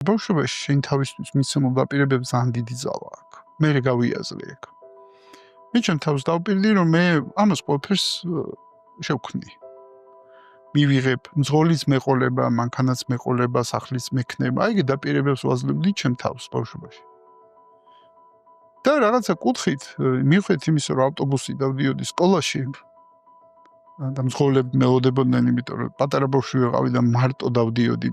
ბავშვობაში შენ თავისთვის მიცემულ დაპირებებს ძალიან დიდი ძალა აქვს. მე გავიაზრე ეგ. მე ჩემ თავს დავპირდი, რომ მე ამას ყველაფერს შევქმნი. მივიღებ მძღოლის მეყოლება, მანქანაც მეყოლება, სახლის მექნება, აიგე დაპირებებს ვაძლევდი ჩემ თავს ბავშვობაში. და რაღაცა კუთხით, მივხვდით იმის, რომ ავტობუსი დავდიოდი სკოლაში და მძღოლები მელოდებოდნენ, იმიტომ რომ პატარა ბავშვი ვიყავი და მარტო დავდიოდი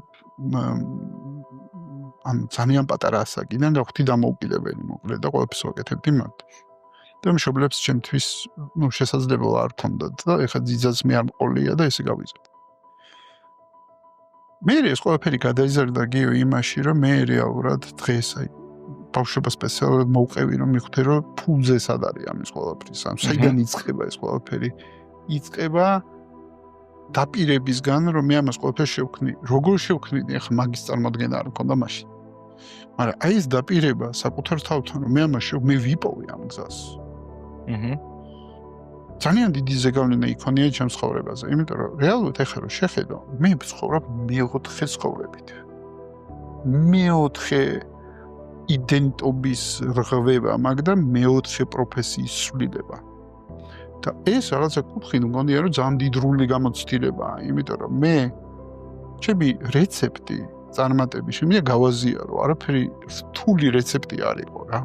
ან ძალიან პატარა ასაკიდან და ხვდი დამოუკიდებელი მოკლედ და ყველაფერს ვაკეთებდი მათ. და მშობლებს ჩემთვის შესაძლებლობა არ ქონდათ და ეხლა ძიძაც მე არ მყოლია და ესე გავიზარდე. მე ეს ყველაფერი გადაიზარდა გიო იმაში, რომ მე რეალურად დღეს აი ბავშვობა სპეციალურად მოვყევი, რომ მივხვდი, რომ ფულზე სად არის ამის ყველაფრის, ან საიდან იწყება ეს ყველაფერი. იწყება დაპირებისგან, რომ მე ამას ყველაფერს შევქმნი. როგორ შევქმნიდი, ახლა მაგის წარმოდგენა არ მქონდა მაშინ. მაგრამ აი ეს დაპირება საკუთარ თავთან, რომ მე ამას მე ვიპოვე ამ გზას. ძალიან დიდი ზეგავლენა იქონია ჩემს ცხოვრებაზე, იმიტომ რომ რეალურად ახლა რომ შეხედო, მე ვცხოვრობ მეოთხე ცხოვრებით. მეოთხე იდენტობის რღვევა მაქვს და მეოთხე პროფესიის ცვლილება. და ეს რაღაცა კუთხით მგონია, რომ ძალიან დიდრული გამოცდილებაა, იმიტომ რომ მე ჩემი რეცეპტი წარმატების შემიძლია გავაზიარო, არაფერი რთული რეცეპტი არ იყო რა.